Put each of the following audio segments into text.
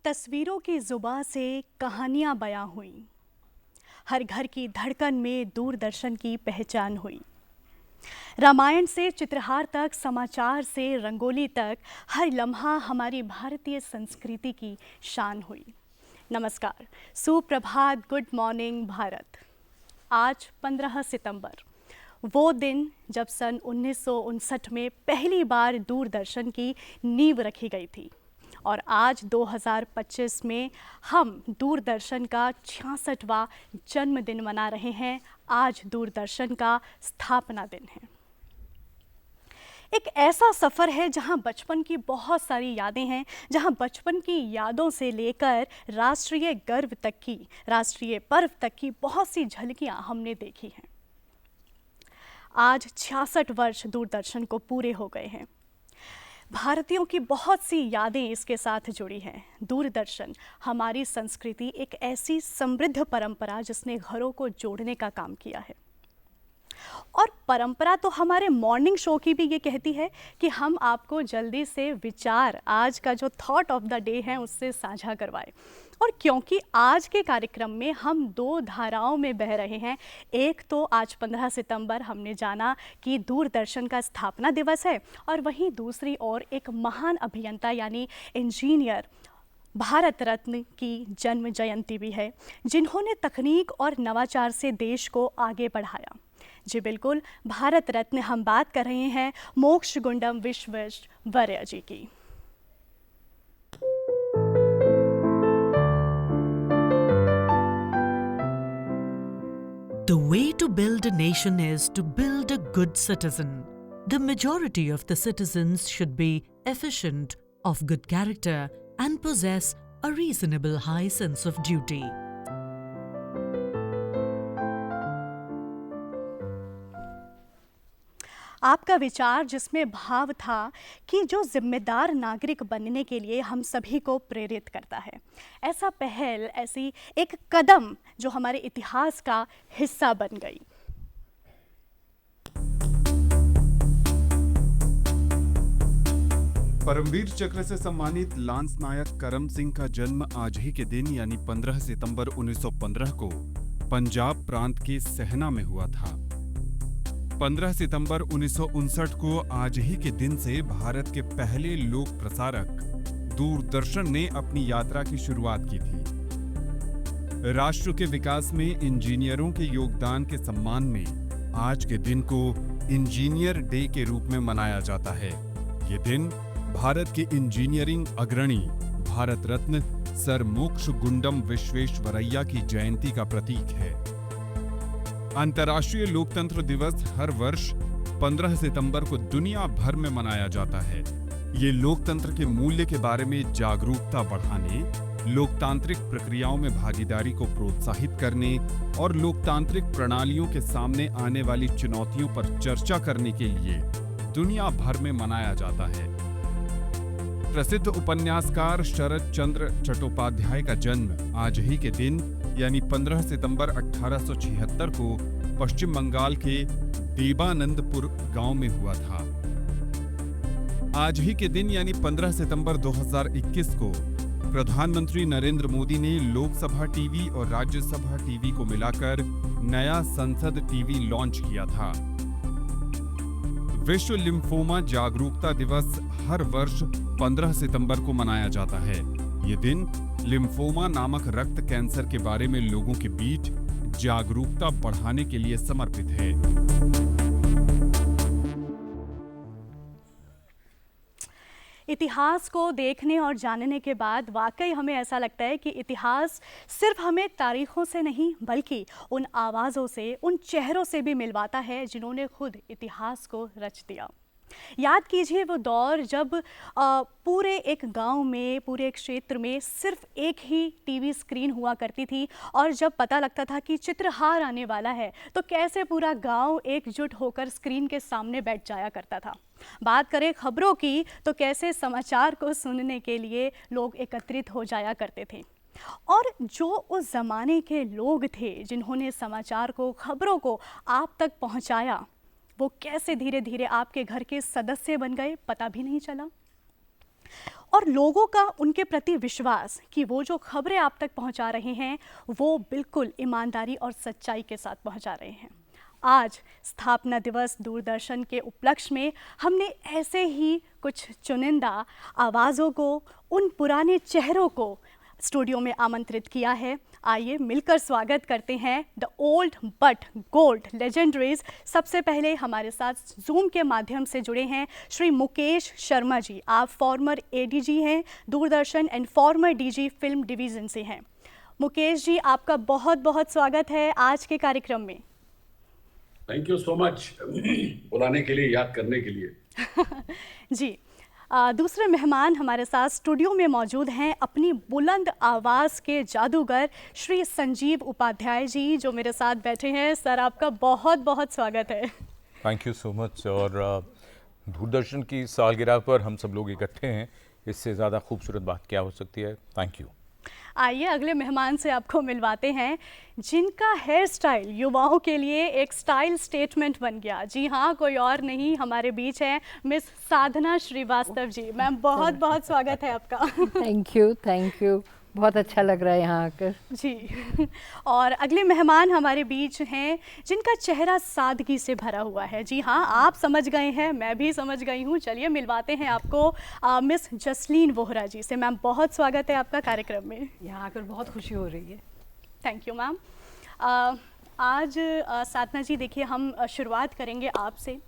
तस्वीरों की जुबां से कहानियां बयां हुई, हर घर की धड़कन में दूरदर्शन की पहचान हुई। रामायण से चित्रहार तक, समाचार से रंगोली तक, हर लम्हा हमारी भारतीय संस्कृति की शान हुई। नमस्कार, सुप्रभात, गुड मॉर्निंग भारत। आज 15 सितंबर, वो दिन जब सन 1959 में पहली बार दूरदर्शन की नींव रखी गई थी और आज 2025 में हम दूरदर्शन का 66वां जन्मदिन मना रहे हैं। आज दूरदर्शन का स्थापना दिन है। एक ऐसा सफ़र है जहां बचपन की बहुत सारी यादें हैं, जहां बचपन की यादों से लेकर राष्ट्रीय गर्व तक की, राष्ट्रीय पर्व तक की बहुत सी झलकियां हमने देखी हैं। आज 66 वर्ष दूरदर्शन को पूरे हो गए हैं। भारतीयों की बहुत सी यादें इसके साथ जुड़ी हैं। दूरदर्शन हमारी संस्कृति, एक ऐसी समृद्ध परंपरा जिसने घरों को जोड़ने का काम किया है। और परंपरा तो हमारे मॉर्निंग शो की भी ये कहती है कि हम आपको जल्दी से विचार, आज का जो थॉट ऑफ द डे है, उससे साझा करवाएं। और क्योंकि आज के कार्यक्रम में हम दो धाराओं में बह रहे हैं, एक तो आज 15 सितंबर हमने जाना कि दूरदर्शन का स्थापना दिवस है, और वहीं दूसरी ओर एक महान अभियंता यानी इंजीनियर, भारत रत्न की जन्म जयंती भी है, जिन्होंने तकनीक और नवाचार से देश को आगे बढ़ाया। जी बिल्कुल, भारत रत्न हम बात कर रहे हैं मोक्षगुंडम विश्वेश्वरैया जी की। The way to build a nation is to build a good citizen. The majority of the citizens should be efficient, of good character, and possess a reasonable high sense of duty. आपका विचार जिसमें भाव था कि जो जिम्मेदार नागरिक बनने के लिए हम सभी को प्रेरित करता है, ऐसा पहल, ऐसी एक कदम जो हमारे इतिहास का हिस्सा बन गई। परमवीर चक्र से सम्मानित लांस नायक करम सिंह का जन्म आज ही के दिन यानी 15 सितंबर 1915 को पंजाब प्रांत के सहना में हुआ था। 15 सितंबर 1959 को आज ही के दिन से भारत के पहले लोक प्रसारक दूरदर्शन ने अपनी यात्रा की शुरुआत की थी। राष्ट्र के विकास में इंजीनियरों के योगदान के सम्मान में आज के दिन को इंजीनियर डे के रूप में मनाया जाता है। ये दिन भारत के इंजीनियरिंग अग्रणी भारत रत्न सर मोक्षगुंडम विश्वेश्वरैया की जयंती का प्रतीक है। अंतर्राष्ट्रीय लोकतंत्र दिवस हर वर्ष 15 सितंबर को दुनिया भर में मनाया जाता है। ये लोकतंत्र के मूल्य के बारे में जागरूकता बढ़ाने, लोकतांत्रिक प्रक्रियाओं में भागीदारी को प्रोत्साहित करने और लोकतांत्रिक प्रणालियों के सामने आने वाली चुनौतियों पर चर्चा करने के लिए दुनिया भर में मनाया जाता है। प्रसिद्ध उपन्यासकार शरद चंद्र चट्टोपाध्याय का जन्म आज ही के दिन यानी 15 सितंबर 1876 को पश्चिम बंगाल के देवानंदपुर गांव में हुआ था। आज ही के दिन यानी 15 सितंबर 2021 को प्रधानमंत्री नरेंद्र मोदी ने लोकसभा टीवी और राज्यसभा टीवी को मिलाकर नया संसद टीवी लॉन्च किया था। विश्व लिम्फोमा जागरूकता दिवस हर वर्ष 15 सितंबर को मनाया जाता है। ये दिन लिम्फोमा नामक रक्त कैंसर के बारे में लोगों के बीच जागरूकता बढ़ाने के लिए समर्पित है। इतिहास को देखने और जानने के बाद वाकई हमें ऐसा लगता है कि इतिहास सिर्फ हमें तारीखों से नहीं बल्कि उन आवाज़ों से, उन चेहरों से भी मिलवाता है जिन्होंने खुद इतिहास को रच दिया। याद कीजिए वो दौर जब पूरे एक गांव में, पूरे एक क्षेत्र में सिर्फ एक ही टीवी स्क्रीन हुआ करती थी, और जब पता लगता था कि चित्रहार आने वाला है तो कैसे पूरा गांव एकजुट होकर स्क्रीन के सामने बैठ जाया करता था। बात करें खबरों की तो कैसे समाचार को सुनने के लिए लोग एकत्रित हो जाया करते थे। और जो उस ज़माने के लोग थे जिन्होंने समाचार को, खबरों को आप तक पहुंचाया, वो कैसे धीरे धीरे आपके घर के सदस्य बन गए, पता भी नहीं चला। और लोगों का उनके प्रति विश्वास कि वो जो खबरें आप तक पहुंचा रहे हैं वो बिल्कुल ईमानदारी और सच्चाई के साथ पहुंचा रहे हैं। आज स्थापना दिवस दूरदर्शन के उपलक्ष्य में हमने ऐसे ही कुछ चुनिंदा आवाज़ों को, उन पुराने चेहरों को स्टूडियो में आमंत्रित किया है। आइए मिलकर स्वागत करते हैं the old but gold legendaries. सबसे पहले हमारे साथ जूम के माध्यम से जुड़े हैं श्री मुकेश शर्मा जी। आप फॉर्मर एडीजी हैं Doordarshan and former DG film division से हैं। मुकेश जी, आपका बहुत बहुत स्वागत है आज के कार्यक्रम में। थैंक यू सो मच बुलाने के लिए, याद करने के लिए। जी, दूसरे मेहमान हमारे साथ स्टूडियो में मौजूद हैं अपनी बुलंद आवाज़ के जादूगर श्री संजीव उपाध्याय जी, जो मेरे साथ बैठे हैं। सर, आपका बहुत बहुत स्वागत है। Thank you so much. और दूरदर्शन की सालगिरह पर हम सब लोग इकट्ठे हैं, इससे ज़्यादा खूबसूरत बात क्या हो सकती है। Thank you. आइए अगले मेहमान से आपको मिलवाते हैं जिनका हेयर स्टाइल युवाओं के लिए एक स्टाइल स्टेटमेंट बन गया। जी हाँ, कोई और नहीं, हमारे बीच है मिस साधना श्रीवास्तव जी। मैम, बहुत बहुत स्वागत है आपका। थैंक यू, बहुत अच्छा लग रहा है यहाँ आकर जी। और अगले मेहमान हमारे बीच हैं जिनका चेहरा सादगी से भरा हुआ है। जी हाँ, आप समझ गए हैं, मैं भी समझ गई हूँ। चलिए मिलवाते हैं आपको मिस जसलीन वोहरा जी से। मैम, बहुत स्वागत है आपका कार्यक्रम में। यहाँ आकर बहुत खुशी हो रही है। Thank you ma'am. आज साधना जी, देखिए हम शुरुआत करेंगे आपसे।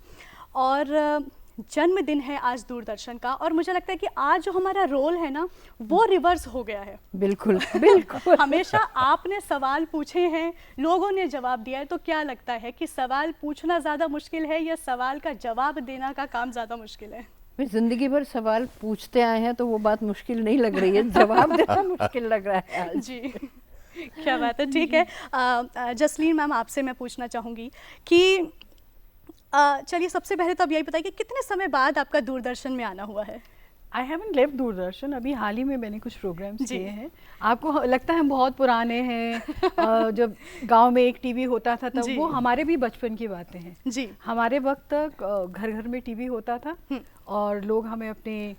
और जन्मदिन है आज दूरदर्शन का, और मुझे लगता है कि आज जो हमारा रोल है ना वो रिवर्स हो गया है। बिल्कुल बिल्कुल। हमेशा आपने सवाल पूछे हैं, लोगों ने जवाब दिया है। तो क्या लगता है कि सवाल पूछना ज़्यादा मुश्किल है या सवाल का जवाब देना का काम ज़्यादा मुश्किल है? मैं जिंदगी भर सवाल पूछते आए हैं तो वो बात मुश्किल नहीं लग रही है, जवाब देना मुश्किल लग रहा है आज। जी, क्या बात है। ठीक है, जसलीन मैम, आपसे मैं पूछना चाहूँगी कि चलिए सबसे पहले तो अब यही बताइए कि कितने समय बाद आपका दूरदर्शन में आना हुआ है? I haven't left Doordarshan. अभी हाल ही में मैंने कुछ प्रोग्राम्स किए हैं। आपको लगता है हम बहुत पुराने हैं। जब गांव में एक टीवी होता था तब वो हमारे भी बचपन की बातें हैं। जी, हमारे वक्त तक घर घर में टीवी होता था और लोग हमें अपने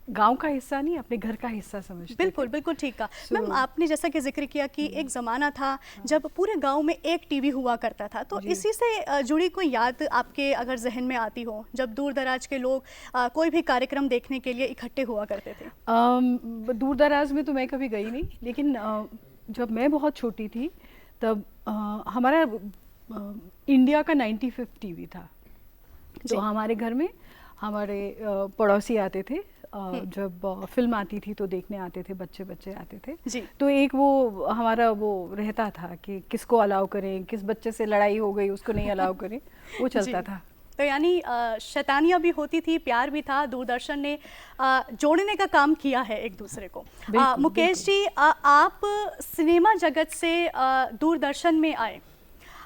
गांव का हिस्सा नहीं, अपने घर का हिस्सा समझते थे। बिल्कुल बिल्कुल ठीक कहा। मैम, आपने जैसा कि जिक्र किया कि एक ज़माना था जब पूरे गांव में एक टीवी हुआ करता था, तो इसी से जुड़ी कोई याद आपके अगर जहन में आती हो जब दूर दराज के लोग कोई भी कार्यक्रम देखने के लिए इकट्ठे हुआ करते थे? दूर दराज में तो मैं कभी गई नहीं, लेकिन जब मैं बहुत छोटी थी तब हमारा इंडिया का 95 टीवी था। तो हमारे घर में हमारे पड़ोसी आते थे। जब फिल्म आती थी तो देखने आते थे, बच्चे आते थे जी। तो एक वो हमारा वो रहता था कि किसको अलाउ करें, किस बच्चे से लड़ाई हो गई उसको नहीं अलाउ करें, वो चलता था। तो यानी शैतानियाँ भी होती थी, प्यार भी था। दूरदर्शन ने जोड़ने का काम किया है एक दूसरे को। मुकेश जी, आप सिनेमा जगत से दूरदर्शन में आए।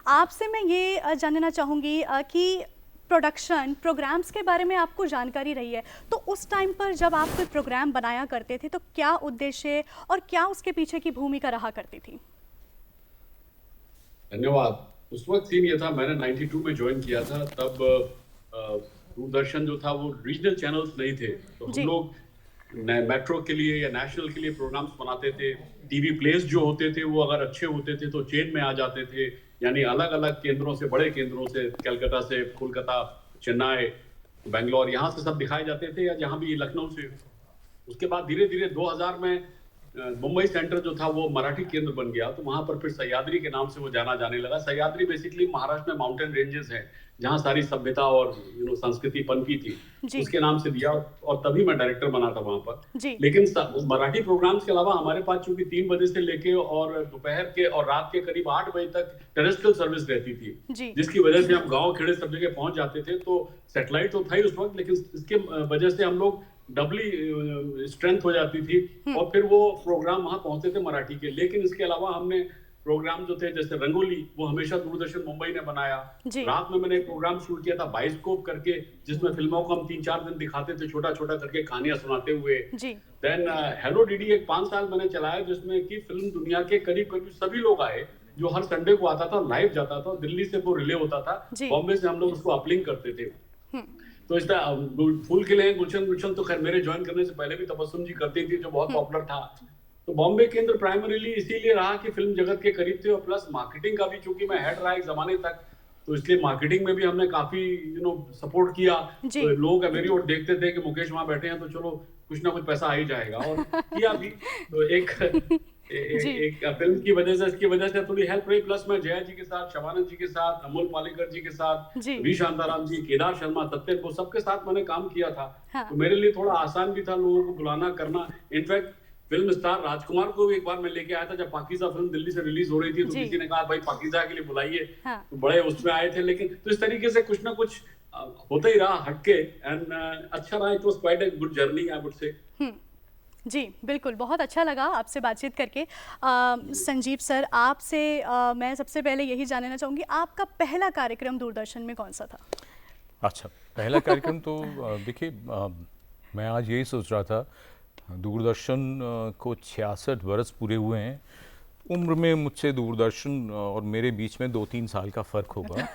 आपसे मैं ये जानना चाहूँगी कि प्रोडक्शन प्रोग्राम्स के बारे में आपको जानकारी रही है, तो उस टाइम पर जब आप कोई प्रोग्राम बनाया करते थे तो क्या उद्देश्य और क्या उसके पीछे की भूमिका रहा करती थी? धन्यवाद। उस वक्त सीन ये था, मैंने 92 में ज्वाइन किया था। तब दूरदर्शन जो था वो रीजनल चैनल्स नहीं थे, तो हम लोग मेट्रो के लिए या नेशनल के लिए प्रोग्राम्स बनाते थे। टीवी प्लेस जो होते थे वो अगर अच्छे होते थे तो चेन में आ जाते थे, यानी अलग अलग केंद्रों से, बड़े केंद्रों से, कलकत्ता से, कोलकाता, चेन्नई, बेंगलोर, यहाँ से सब दिखाए जाते थे, या जहाँ भी लखनऊ से। उसके बाद धीरे धीरे 2000 में मुंबई सेंटर जो था वो मराठी केंद्र बन गया, तो वहाँ पर फिर सह्याद्री के नाम से वो जाना जाने लगा। सह्याद्री बेसिकली महाराष्ट्र में माउंटेन रेंजेस हैं जहाँ सारी सभ्यता और संस्कृति पनपी थी, उसके नाम से दिया। और तभी मैं डायरेक्टर बना था वहाँ पर। लेकिन मराठी प्रोग्राम्स के अलावा हमारे पास चूंकि 3 बजे से लेके और दोपहर के और रात के करीब 8 बजे तक टेरेस्ट्रियल सर्विस रहती थी, जिसकी वजह से हम गाँव खेड़े सब जगह पहुंच जाते थे। तो सैटेलाइट तो था ही उस वक्त, लेकिन इसके वजह से हम लोग डबली स्ट्रेंथ हो जाती थी और फिर वो प्रोग्राम वहां पहुंचते थे मराठी के। लेकिन इसके अलावा हमने प्रोग्राम जो थे जैसे रंगोली, वो हमेशा दूरदर्शन मुंबई ने बनाया। रात में मैंने एक प्रोग्राम शूट किया था बाइस्कोप करके, जिसमें फिल्मों को हम 3-4 दिन दिखाते थे, छोटा छोटा करके कहानियां सुनाते हुए। देन हेलो डीडी एक 5 साल मैंने चलाया, जिसमें कि फिल्म दुनिया के करीब करीब सभी लोग आए, जो हर संडे को आता था, लाइव जाता था, दिल्ली से वो रिले होता था, बॉम्बे से हम लोग उसको अपलिंक करते थे। तो इस तरह फूल खिले हैं गुलशन गुलशन तो खैर मेरे ज्वाइन करने से पहले भी तबस्सुम जी करती थी, जो बहुत पॉपुलर था। तो बॉम्बे केंद्र प्राइमरीली इसीलिए रहा कि फिल्म जगत के करीब थे, और प्लस मार्केटिंग का भी, चूंकि मैं हेड रहा एक जमाने तक, तो इसलिए मार्केटिंग में भी हमने काफी सपोर्ट किया। तो लोग मेरी ओर देखते थे कि मुकेश वहां बैठे हैं तो चलो कुछ ना कुछ पैसा आ ही जाएगा, और किया भी। तो एक फिल्म की वजह से, इसकी वजह से थोड़ी हेल्प रही। प्लस मैं जया जी के साथ, शबानंद जी के साथ, अमोल पालेकर जी के साथ, वी शांताराम जी, केदार शर्मा, सत्यन, वो सबके साथ मैंने काम किया था। तो मेरे लिए थोड़ा आसान भी था लोगों को बुलाना करना। इनफैक्ट फिल्म स्टार राजकुमार को भी एक बार मैं लेके आया था, जब पाकीज़ा फिल्म दिल्ली से रिलीज हो रही थी, तो किसी ने कहा भाई पाकीज़ा के लिए बुलाइए, तो बड़े उसमें आए थे। लेकिन तो इस तरीके से कुछ ना कुछ होता ही रहा हटके, एंड अच्छा रहा। It was quite a good journey, I would say. जी बिल्कुल, बहुत अच्छा लगा आपसे बातचीत करके। संजीव सर, आपसे मैं सबसे पहले यही जानना चाहूँगी, आपका पहला कार्यक्रम दूरदर्शन में कौन सा था? अच्छा, पहला कार्यक्रम तो देखिए, मैं आज यही सोच रहा था, दूरदर्शन को 66 बरस पूरे हुए हैं। उम्र में मुझसे दूरदर्शन और मेरे बीच में 2-3 साल का फ़र्क होगा।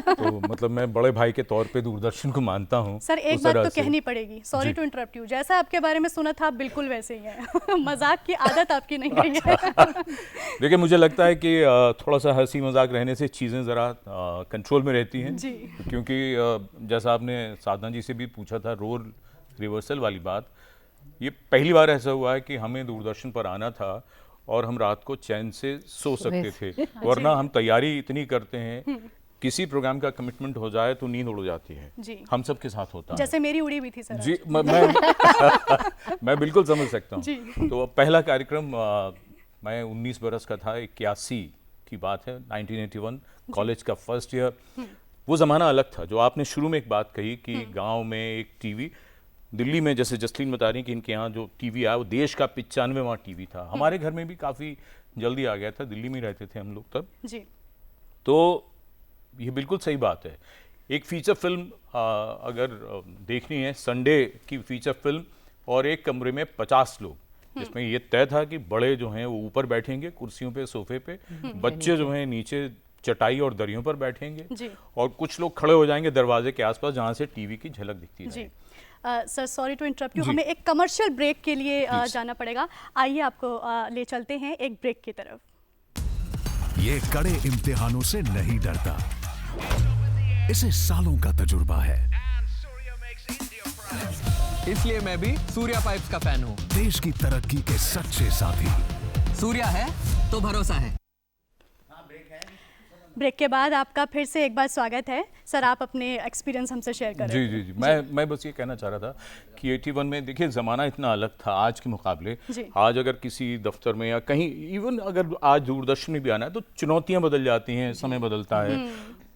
तो मतलब मैं बड़े भाई के तौर पे दूरदर्शन को मानता हूँ। सर एक बात तो कहनी पड़ेगी, सॉरी टू इंटरप्ट यू, जैसा आपके बारे में सुना था आप बिल्कुल वैसे ही हैं। मजाक की आदत आपकी नहीं रही है। देखिए, मुझे लगता है कि थोड़ा सा हंसी मजाक रहने से चीज़ें ज़रा कंट्रोल में रहती हैं। क्योंकि जैसा आपने साधना जी से भी पूछा था, रोल रिवर्सल वाली बात, ये पहली बार ऐसा हुआ है कि हमें दूरदर्शन पर आना था और हम रात को चैन से सो सकते थे। वरना हम तैयारी इतनी करते हैं, किसी प्रोग्राम का कमिटमेंट हो जाए तो नींद उड़ जाती है। हम सब के साथ होता है। जैसे मेरी उड़ी हुई थी सर। जी, मैं बिल्कुल समझ सकता हूँ। तो पहला कार्यक्रम मैं 19 बरस का था, 81 की बात है, 1981, कॉलेज का फर्स्ट ईयर। वो ज़माना अलग था। जो आपने शुरू में एक बात कही कि गाँव में एक टीवी, दिल्ली में जैसे जसलीन बता रही कि इनके यहाँ जो टीवी आया वो देश का 95वां टीवी था। हमारे घर में भी काफ़ी जल्दी आ गया था, दिल्ली में रहते थे हम लोग तब जी। तो ये बिल्कुल सही बात है। एक फीचर फिल्म अगर देखनी है, संडे की फीचर फिल्म, और एक कमरे में 50 लोग, जिसमें ये तय था कि बड़े जो हैं वो ऊपर बैठेंगे कुर्सियों पे, सोफे पे, बच्चे जो हैं नीचे चटाई और दरियों पर बैठेंगे, और कुछ लोग खड़े हो जाएंगे दरवाजे के आसपास जहाँ से टीवी की झलक दिखती है। Sir sorry to interrupt you, हमें एक कमर्शियल ब्रेक के लिए जाना पड़ेगा। आइए आपको ले चलते हैं एक ब्रेक की तरफ। ये कड़े इम्तिहानों से नहीं डरता, इसे सालों का तजुर्बा है, इसलिए मैं भी सूर्या पाइप्स का फैन हूँ। देश की तरक्की के सच्चे साथी। सूर्या है तो भरोसा है। ब्रेक के बाद आपका फिर से एक बार स्वागत है। सर, आप अपने एक्सपीरियंस हमसे शेयर करें। जी। मैं बस ये कहना चाह रहा था कि 81 में देखिए ज़माना इतना अलग था आज के मुकाबले। आज अगर किसी दफ्तर में या कहीं, इवन अगर आज दूरदर्शन में भी आना है, तो चुनौतियां बदल जाती हैं, समय बदलता है।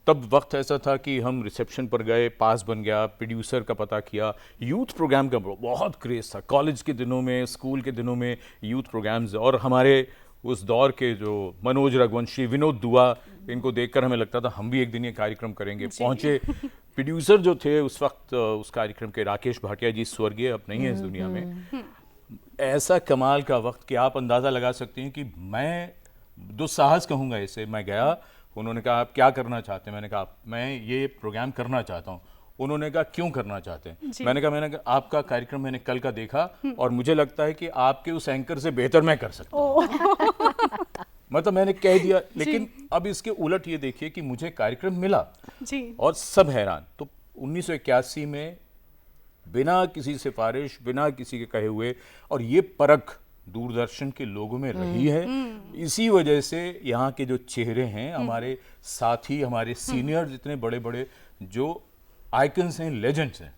तब वक्त ऐसा था कि हम रिसेप्शन पर गए, पास बन गया, प्रोड्यूसर का पता किया। यूथ प्रोग्राम का बहुत क्रेज़ था कॉलेज के दिनों में, स्कूल के दिनों में यूथ प्रोग्राम्स। और हमारे उस दौर के जो मनोज रघुवंशी, विनोद दुआ, इनको देखकर हमें लगता था हम भी एक दिन ये कार्यक्रम करेंगे। पहुंचे प्रोड्यूसर जो थे उस वक्त उस कार्यक्रम के, राकेश भाटिया जी, स्वर्गीय, अब नहीं है इस दुनिया में। ऐसा कमाल का वक्त कि आप अंदाज़ा लगा सकते हैं कि मैं दुस्साहस कहूँगा इसे। मैं गया, उन्होंने कहा आप क्या करना चाहते हैं? मैंने कहा मैं ये प्रोग्राम करना चाहता हूँ। उन्होंने कहा क्यों करना चाहते हैं? मैंने कहा आपका कार्यक्रम मैंने कल का देखा और मुझे लगता है कि आपके उस एंकर से बेहतर मैं कर सकता हूँ। मतलब मैंने कह दिया। लेकिन अब इसके उलट ये देखिए कि मुझे कार्यक्रम मिला और सब हैरान। तो 1981 में बिना किसी सिफारिश, बिना किसी के कहे हुए, और ये परख दूरदर्शन के लोगों में रही है। इसी वजह से यहाँ के जो चेहरे हैं, हमारे साथी, हमारे सीनियर, जितने बड़े बड़े जो आइकन्स हैं, लेजेंड्स हैं।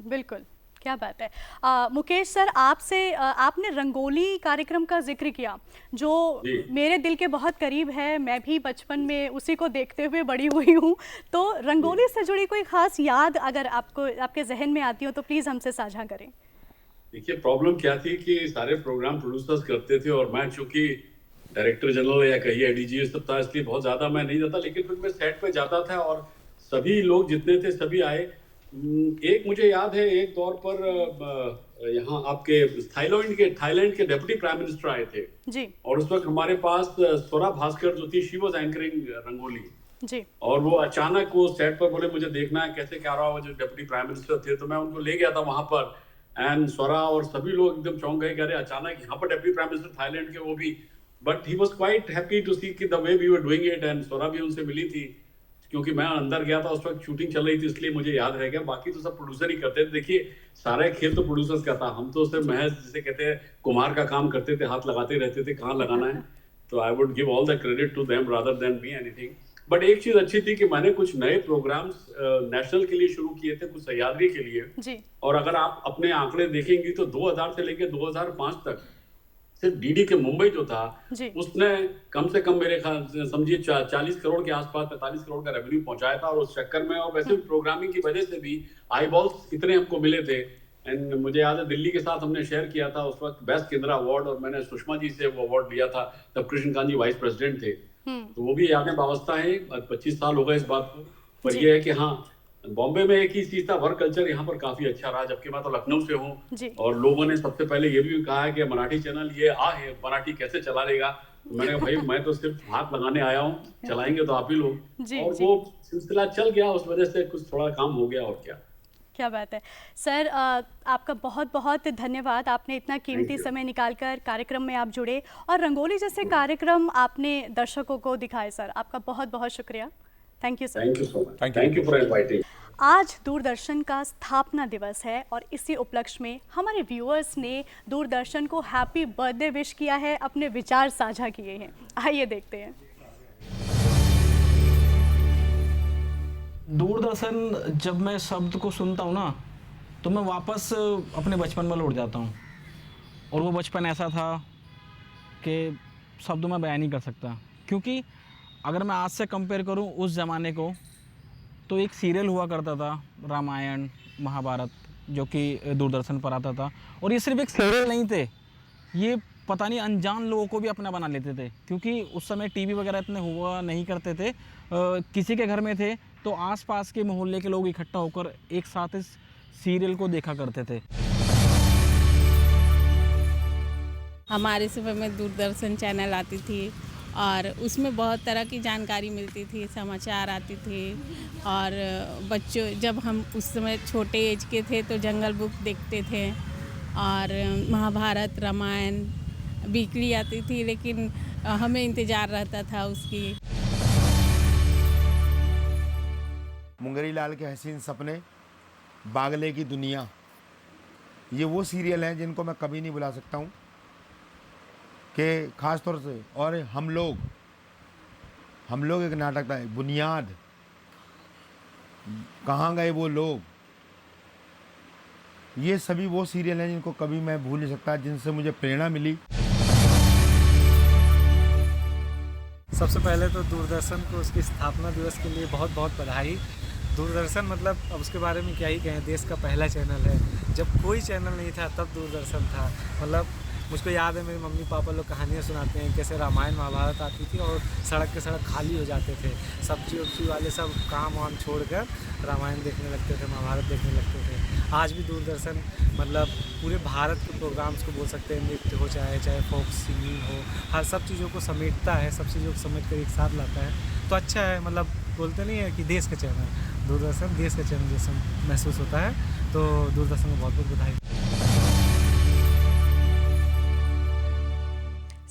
बिल्कुल, क्या बात है। मुकेश सर, आपसे आपने रंगोली कार्यक्रम का जिक्र किया, जो मेरे दिल के बहुत करीब है। मैं भी बचपन में उसी को देखते हुए बड़ी हुई हूँ। तो रंगोली से जुड़ी कोई खास याद अगर आपको, आपके जहन में आती हो, तो प्लीज़ हमसे साझा करें। देखिए, प्रॉब्लम क्या थी कि सारे प्रोग्राम प्रोड्यूसर्स करते थे और मैं चूंकि डायरेक्टर जनरल या कहिए एडीजी सब था, इसलिए बहुत ज़्यादा मैं नहीं जाता। लेकिन फिर मैं सेट पे जाता था और सभी लोग जितने थे सभी आए। एक मुझे याद है, एक दौर पर यहाँ आपके थाईलैंड के डिप्टी प्राइम मिनिस्टर आए थे जी। और उस वक्त हमारे पास स्वरा भास्कर जो थी, शी वाज एंकरिंग रंगोली। जी। और वो अचानक वो सेट पर बोले मुझे देखना है कैसे क्या रहा, वो जो डिप्टी प्राइम मिनिस्टर थे, तो मैं उनको ले गया था वहां पर, एंड स्वरा और सभी लोग एकदम चौंक गए, कह रहे अचानक यहाँ पर डिप्टी प्राइम मिनिस्टर थाईलैंड के, वो भी, but he was quite happy to see कि the way we were doing it, and Swara भी उनसे मिली थी, क्योंकि मैं अंदर गया था उस वक्त शूटिंग चल रही थी, इसलिए मुझे याद रह गया, बाकी तो सब प्रोड्यूसर ही करते थे। देखिए सारा खेल तो प्रोड्यूसर्स का था, हम तो सिर्फ महज जिसे कहते हैं कुम्हार का काम करते थे, हाथ लगाते रहते थे कहाँ लगाना है, तो I would give all the credit to them rather than me anything. But एक चीज अच्छी थी कि मैंने कुछ नए प्रोग्राम्स नेशनल के लिए शुरू किए थे, कुछ सह्याद्री के लिए जी। और अगर आप अपने आंकड़े देखेंगे तो 2000 से लेकर 2005 तक सिर्फ डीडी के मुंबई जो था उसने कम से कम मेरे ख्याल से समझिए 40 करोड़ के आसपास 45 करोड़ का रेवेन्यू पहुंचाया था, और उस चक्कर में और वैसे भी प्रोग्रामिंग की वजह से भी आई बॉल्स इतने हमको मिले थे। एंड मुझे याद है दिल्ली के साथ हमने शेयर किया था उस वक्त बेस्ट केंद्रा अवार्ड, और मैंने सुषमा जी से वो अवार्ड लिया था तब कृष्णकांत जी वाइस प्रेसिडेंट थे, तो वो भी यादें वाबस्ता है। 25 साल हो गए इस बात को, पर ये है कि हाँ बॉम्बे में एक ही चीज था, वर्क कल्चर यहाँ पर काफी अच्छा रहा, जबकि मैं तो लखनऊ से हूँ, और लोगों ने सबसे पहले ये भी कहा है कि मराठी चैनल ये है, मराठी कैसे चला लेगा, तो मैंने कहा भाई मैं तो सिर्फ हाथ लगाने आया हूँ, चलाएंगे तो आप ही लोग, और वो सिलसिला चल गया, उस वजह से कुछ थोड़ा काम हो गया, और क्या बात है सर। आपका बहुत बहुत धन्यवाद, आपने इतना कीमती समय निकालकर कार्यक्रम में आप जुड़े और रंगोली जैसे कार्यक्रम आपने दर्शकों को दिखाए सर, आपका बहुत बहुत शुक्रिया। Thank you sir. Thank you so much, thank you for inviting. आज दूरदर्शन का स्थापना दिवस है और इसी उपलक्ष्य में हमारे व्यूअर्स ने दूरदर्शन को हैप्पी बर्थडे विश किया है, अपने विचार साझा किए हैं, आइए देखते हैं। दूरदर्शन जब मैं शब्द को सुनता हूँ ना तो मैं वापस अपने बचपन में लौट जाता हूँ, और वो बचपन ऐसा था कि शब्दों में बयान नहीं कर सकता। क्योंकि अगर मैं आज से कंपेयर करूँ उस ज़माने को, तो एक सीरियल हुआ करता था रामायण महाभारत, जो कि दूरदर्शन पर आता था, और ये सिर्फ एक सीरियल नहीं थे, ये पता नहीं अनजान लोगों को भी अपना बना लेते थे, क्योंकि उस समय टीवी वगैरह इतने हुआ नहीं करते थे, किसी के घर में थे तो आसपास के मोहल्ले के लोग इकट्ठा होकर एक साथ इस सीरियल को देखा करते थे। हमारे समय में दूरदर्शन चैनल आती थी और उसमें बहुत तरह की जानकारी मिलती थी, समाचार आती थी, और बच्चों जब हम उस समय छोटे एज के थे तो जंगल बुक देखते थे, और महाभारत रामायण वीकली आती थी, लेकिन हमें इंतज़ार रहता था उसकी। मुंगरी लाल के हसीन सपने, बागले की दुनिया, ये वो सीरियल हैं जिनको मैं कभी नहीं भुला सकता हूँ, कि ख़ास तौर से। और हम लोग एक नाटक था, बुनियाद, कहाँ गए वो लोग, ये सभी वो सीरियल हैं जिनको कभी मैं भूल नहीं सकता, जिनसे मुझे प्रेरणा मिली। सबसे पहले तो दूरदर्शन को उसकी स्थापना दिवस के लिए बहुत बहुत बधाई। दूरदर्शन मतलब अब उसके बारे में क्या ही कहें, देश का पहला चैनल है। जब कोई चैनल नहीं था तब दूरदर्शन था। मतलब मुझको याद है मेरे मम्मी पापा लोग कहानियाँ सुनाते हैं कैसे रामायण महाभारत आती थी और सड़क के सड़क खाली हो जाते थे, सब्जी वब्जी वाले सब काम वाम छोड़कर रामायण देखने लगते थे, महाभारत देखने लगते थे। आज भी दूरदर्शन मतलब पूरे भारत के प्रोग्राम्स को बोल सकते हैं, नृत्य हो चाहे फोक सिंगिंग हो, हर सब चीज़ों को समेटता है, सब चीज़ों को समेट कर एक साथ लाता है, तो अच्छा है। मतलब बोलते नहीं है कि देश का चैनल, दूरदर्शन देश का चैनल जैसा महसूस होता है, तो दूरदर्शन को बहुत बहुत बधाई।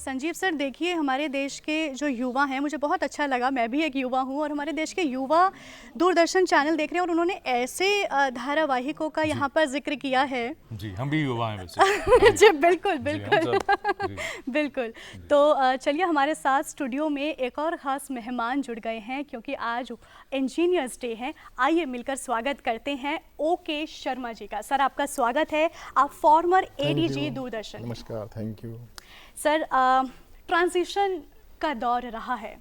संजीव सर, देखिए हमारे देश के जो युवा हैं, मुझे बहुत अच्छा लगा, मैं भी एक युवा हूं, और हमारे देश के युवा दूरदर्शन चैनल देख रहे हैं और उन्होंने ऐसे धारावाहिकों का यहाँ पर जिक्र किया है। जी, हम भी युवा हैं वैसे। जी बिल्कुल बिल्कुल बिल्कुल। तो चलिए, हमारे साथ स्टूडियो में एक और ख़ास मेहमान जुड़ गए हैं, क्योंकि आज इंजीनियर्स डे है। आइए मिलकर स्वागत करते हैं ओके शर्मा जी का। सर, आपका स्वागत है, आप फॉर्मर एडीजी दूरदर्शन। नमस्कार, थैंक यू सर। ट्रांजिशन का दौर रहा है।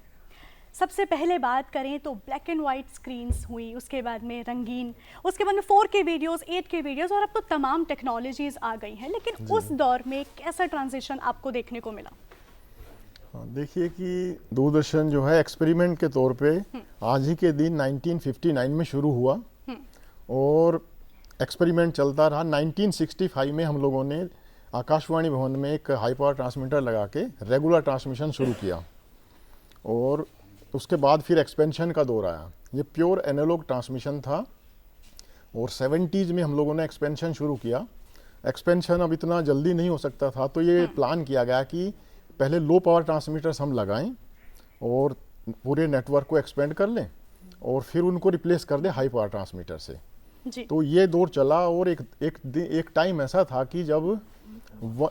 सबसे पहले बात करें तो ब्लैक एंड वाइट स्क्रीन्स हुई, उसके बाद में रंगीन, उसके बाद में 4K वीडियोस, 8K वीडियोस, और अब तो तमाम टेक्नोलॉजीज़ आ गई हैं, लेकिन उस दौर में कैसा ट्रांजिशन आपको देखने को मिला? हाँ, देखिए कि दूरदर्शन जो है एक्सपेरिमेंट के तौर पे आज ही के दिन 1959 में शुरू हुआ और एक्सपेरिमेंट चलता रहा। 1965 में हम लोगों ने आकाशवाणी भवन में एक हाई पावर ट्रांसमीटर लगा के रेगुलर ट्रांसमिशन शुरू किया, और उसके बाद फिर एक्सपेंशन का दौर आया। ये प्योर एनालॉग ट्रांसमिशन था और 70s में हम लोगों ने एक्सपेंशन शुरू किया। एक्सपेंशन अब इतना जल्दी नहीं हो सकता था, तो ये प्लान किया गया कि पहले लो पावर ट्रांसमीटर्स हम लगाएं और पूरे नेटवर्क को एक्सपेंड कर लें और फिर उनको रिप्लेस कर दें हाई पावर ट्रांसमीटर से। तो ये दौर चला और एक टाइम ऐसा था कि जब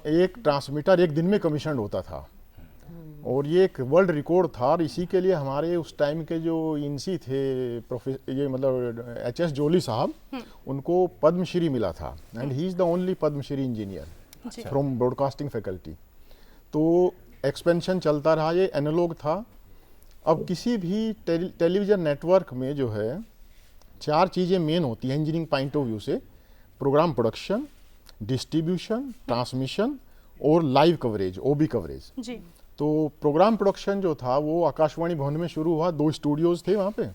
एक ट्रांसमीटर एक दिन में कमीशन होता था और ये एक वर्ल्ड रिकॉर्ड था। और इसी के लिए हमारे उस टाइम के जो इनसी थे ये मतलब HS जोली साहब, उनको पद्मश्री मिला था and he is the only Padmashri engineer from broadcasting faculty. तो एक्सपेंशन चलता रहा, ये एनालॉग था। अब किसी भी टेलीविज़न नेटवर्क में जो है 4 चीज़ें मेन होती हैं इंजीनियरिंग पॉइंट ऑफ व्यू से: प्रोग्राम प्रोडक्शन, डिस्ट्रीब्यूशन, ट्रांसमिशन और लाइव कवरेज, OB कवरेज। तो प्रोग्राम प्रोडक्शन जो था वो आकाशवाणी भवन में शुरू हुआ, 2 स्टूडियोज़ थे वहाँ पे,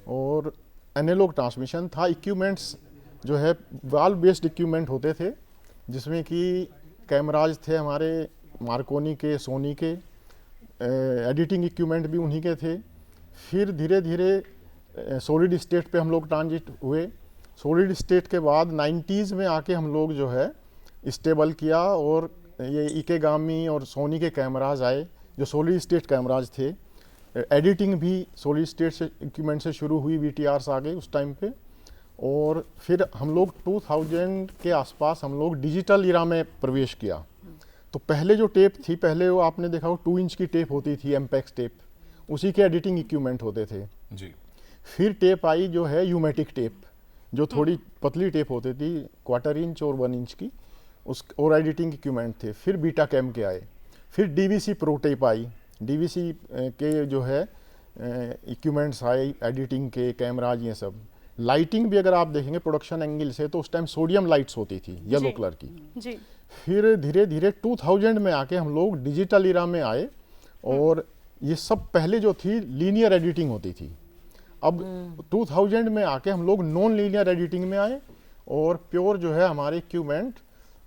और एनालॉग ट्रांसमिशन था। इक्विपमेंट्स जो है वॉल बेस्ड इक्विपमेंट होते थे, जिसमें कि कैमराज थे हमारे मार्कोनी के, सोनी के, एडिटिंग इक्विपमेंट भी उन्हीं के थे। फिर धीरे धीरे सॉलिड स्टेट पे हम लोग ट्रांजिट हुए। सॉलिड स्टेट के बाद 90s में आके हम लोग जो है स्टेबल किया और ये इकेगामी और सोनी के कैमराज आए जो सॉलिड स्टेट कैमराज थे। एडिटिंग भी सॉलिड स्टेट से इक्विपमेंट से शुरू हुई, VTRs आ गए उस टाइम पे। और फिर हम लोग 2000 के आसपास हम लोग डिजिटल इरा में प्रवेश किया। तो पहले जो टेप थी, पहले वो आपने देखा वो 2 इंच की टेप होती थी, MPEX टेप, उसी के एडिटिंग इक्विपमेंट होते थे जी। फिर टेप आई जो है यूमेटिक टेप, जो थोड़ी पतली टेप होती थी, 1/4 इंच और 1 इंच की, उस और एडिटिंग इक्विपमेंट थे। फिर बीटा कैम के आए, फिर DVC प्रो टेप आई, DVC के जो है इक्विपमेंट्स आए एडिटिंग के, कैमराज, ये सब। लाइटिंग भी अगर आप देखेंगे प्रोडक्शन एंगल से तो उस टाइम सोडियम लाइट्स होती थी, येलो कलर की जी। फिर धीरे धीरे 2000 में आके हम लोग डिजिटल इरा में आए और ये सब पहले जो थी लीनियर एडिटिंग होती थी। अब 2000 में आके हम लोग नॉन लीनियर एडिटिंग में आए और प्योर जो है हमारे इक्विपमेंट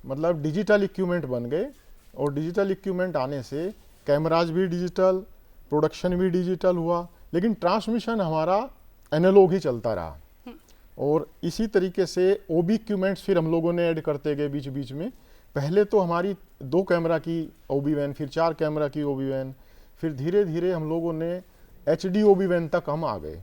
मतलब डिजिटल इक्विपमेंट बन गए। और डिजिटल इक्विपमेंट आने से कैमराज भी डिजिटल, प्रोडक्शन भी डिजिटल हुआ, लेकिन ट्रांसमिशन हमारा एनालॉग ही चलता रहा। और इसी तरीके से OB इक्विपमेंट्स फिर हम लोगों ने ऐड करते गए बीच बीच में। पहले तो हमारी 2 कैमरा की OB वैन, फिर 4 कैमरा की OB वैन, फिर धीरे धीरे हम लोगों ने HD OB वैन तक हम आ गए।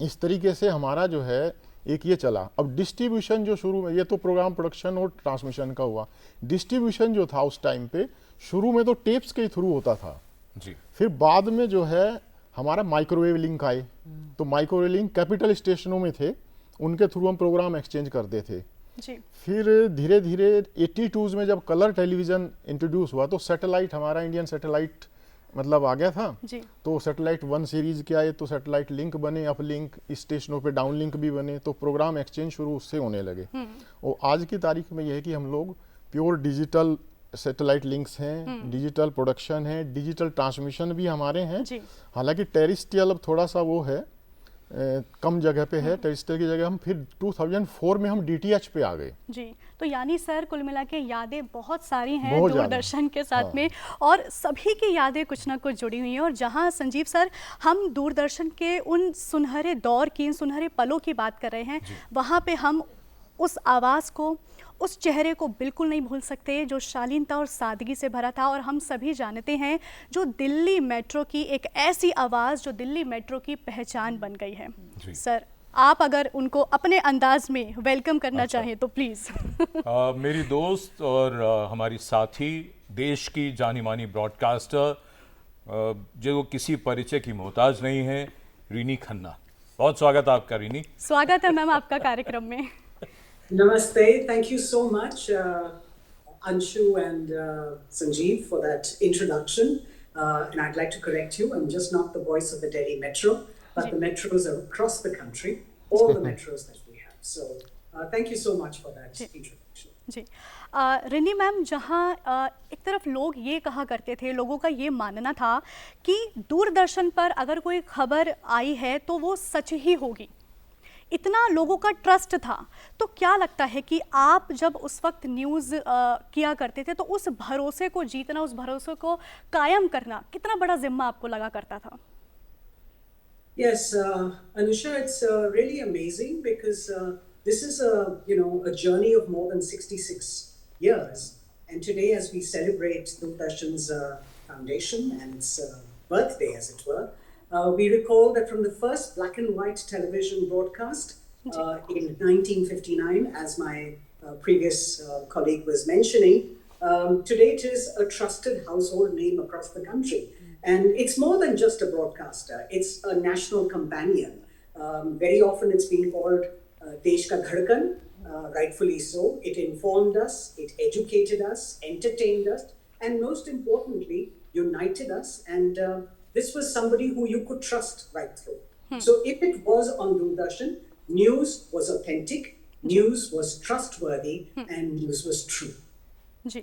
इस तरीके से हमारा जो है एक ये चला। अब डिस्ट्रीब्यूशन जो शुरू में, ये तो प्रोग्राम प्रोडक्शन और ट्रांसमिशन का हुआ। डिस्ट्रीब्यूशन जो था उस टाइम पे शुरू में तो टेप्स के थ्रू होता था जी। फिर बाद में जो है हमारा माइक्रोवेव लिंक आए, तो माइक्रोवेव लिंक कैपिटल स्टेशनों में थे, उनके थ्रू हम प्रोग्राम एक्सचेंज करते थे जी। फिर धीरे धीरे 82s में जब कलर टेलीविज़न इंट्रोड्यूस हुआ तो सैटेलाइट, हमारा इंडियन सैटेलाइट मतलब आ गया था जी। तो सैटेलाइट 1 सीरीज़ के आए, तो सैटेलाइट लिंक बने, अप लिंक, स्टेशनों पे डाउन लिंक भी बने, तो प्रोग्राम एक्सचेंज शुरू उससे होने लगे। और आज की तारीख में यह है कि हम लोग प्योर डिजिटल सैटेलाइट लिंक्स हैं, डिजिटल प्रोडक्शन है, डिजिटल ट्रांसमिशन भी हमारे हैं। हालांकि टेरेस्ट्रियल अब थोड़ा सा वो है, कम जगह पे है टेरेस्ट्रियल की जगह। हम फिर 2004 में हम DTH पे आ गए जी। तो यानी सर कुल मिला के यादें बहुत सारी हैं दूरदर्शन के साथ में, और सभी की यादें कुछ ना कुछ जुड़ी हुई हैं। और जहां संजीव सर हम दूरदर्शन के उन सुनहरे दौर की, सुनहरे पलों की बात कर रहे हैं, वहाँ पे हम उस आवाज़ को, उस चेहरे को बिल्कुल नहीं भूल सकते जो शालीनता और सादगी से भरा था। और हम सभी जानते हैं जो दिल्ली मेट्रो की एक ऐसी आवाज़ जो दिल्ली मेट्रो की पहचान बन गई है। सर आप अगर उनको अपने अंदाज में वेलकम करना चाहें तो प्लीज़। मेरी दोस्त और हमारी साथी, देश की जानी मानी ब्रॉडकास्टर, जो किसी परिचय की मोहताज नहीं है, रिनी खन्ना। बहुत स्वागत है आपका रिनी। स्वागत है मैम आपका कार्यक्रम में। Namaste. Thank you so much, Anshu and Sanjeev, for that introduction. And I'd like to correct you. I'm just not the voice of the Delhi Metro, but the metros are across the country, all the metros that we have. So thank you so much for that introduction. जी। Rini ma'am, जहाँ एक तरफ लोग ये कहा करते थे, लोगों का ये मानना था कि दूरदर्शन पर अगर कोई खबर आई है तो वो सच ही होगी, इतना लोगों का ट्रस्ट था। तो क्या लगता है कि आप जब उस वक्त न्यूज़ किया करते थे तो उस भरोसे को जीतना, उस भरोसे को कायम करना कितना बड़ा जिम्मा आपको लगा करता था? Yes, Anusha, it's really amazing because this is a journey of more than 66 years, and today, as we celebrate Doordarshan's foundation and its birthday, as it were, we recall that from the first black and white television broadcast in 1959, as my previous colleague was mentioning, today it is a trusted household name across the country. And it's more than just a broadcaster. It's a national companion. Very often it's been called Desh Ka Dhadkan, rightfully so. It informed us, it educated us, entertained us, and most importantly, united us. And this was somebody who you could trust right through. So if it was on Doordarshan, news was authentic, news was trustworthy, and news was true. जी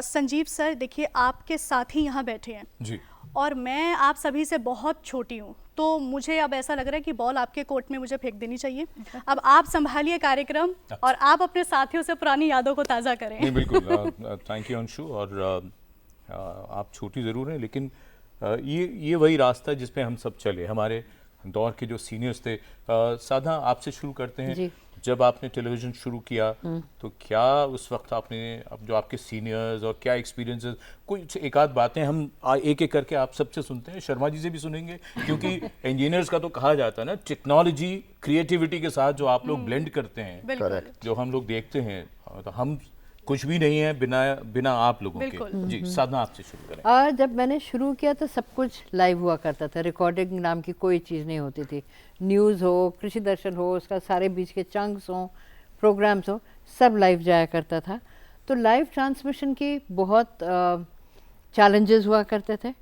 Sanjeev sir, देखिए आपके साथ ही यहाँ बैठे हैं जी, और मैं आप सभी से बहुत छोटी हूँ, तो मुझे अब ऐसा लग रहा है कि बॉल आपके कोर्ट में मुझे फेंक देनी चाहिए। अब आप संभालिए कार्यक्रम और आप अपने साथियों से पुरानी यादों को ताज़ा करें। नहीं बिल्कुल, थैंक यू अंशु। और आप छोटी ज़रूर हैं, लेकिन ये वही रास्ता है जिस पे हम सब चले। हमारे दौर के जो सीनियर्स थे, साधा आपसे शुरू करते हैं। जब आपने टेलीविज़न शुरू किया तो क्या उस वक्त आपने, अब जो आपके सीनियर्स और क्या एक्सपीरियंसेस, कुछ एक आध बातें हम एक एक करके आप सबसे सुनते हैं, शर्मा जी से भी सुनेंगे, क्योंकि इंजीनियर्स का तो कहा जाता है ना, टेक्नोलॉजी क्रिएटिविटी के साथ जो आप लोग ब्लेंड करते हैं, जो हम लोग देखते हैं, तो हम कुछ भी नहीं है बिना आप लोगों के। जी, साधना आपसे शुरू करें। और जब मैंने शुरू किया तो सब कुछ लाइव हुआ करता था, रिकॉर्डिंग नाम की कोई चीज़ नहीं होती थी। न्यूज़ हो, कृषि दर्शन हो, उसका सारे बीच के चंक्स हों, प्रोग्राम्स हो, सब लाइव जाया करता था। तो लाइव ट्रांसमिशन की बहुत चैलेंजेस हुआ करते थे।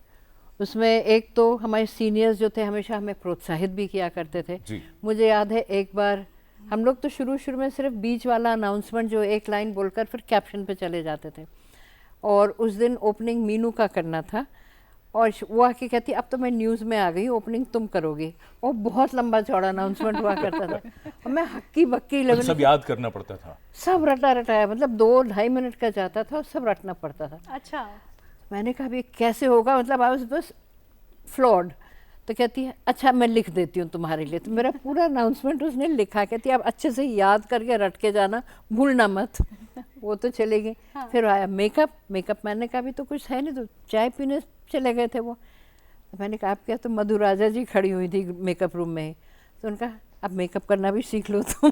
उसमें एक तो हमारे सीनियर्स जो थे हमेशा हमें प्रोत्साहित भी किया करते थे। मुझे याद है एक बार हम लोग तो शुरू में सिर्फ बीच वाला अनाउंसमेंट जो एक लाइन बोलकर फिर कैप्शन पे चले जाते थे, और उस दिन ओपनिंग मीनू का करना था, और वो आके कहती अब तो मैं न्यूज़ में आ गई, ओपनिंग तुम करोगे। और बहुत लंबा चौड़ा अनाउंसमेंट हुआ करता था, और मैं हक्की बक्की सब याद करना पड़ता था, सब रटाया, मतलब 2-2.5 मिनट का जाता था और सब रटना पड़ता था। अच्छा, मैंने कहा ये कैसे होगा, मतलब आई वाज बस फ्लॉड। तो कहती है अच्छा मैं लिख देती हूँ तुम्हारे लिए। तो मेरा पूरा अनाउंसमेंट उसने लिखा, कहती है आप अच्छे से याद करके रट के जाना, भूलना मत। वो तो चले गई। फिर आया मेकअप मैंने कहा भी तो कुछ है नहीं, तो चाय पीने चले गए थे वो। तो मैंने कहा आप क्या, तो मधु राजा जी खड़ी हुई थी मेकअप रूम में, तो उनका अब मेकअप करना भी सीख लो तुम।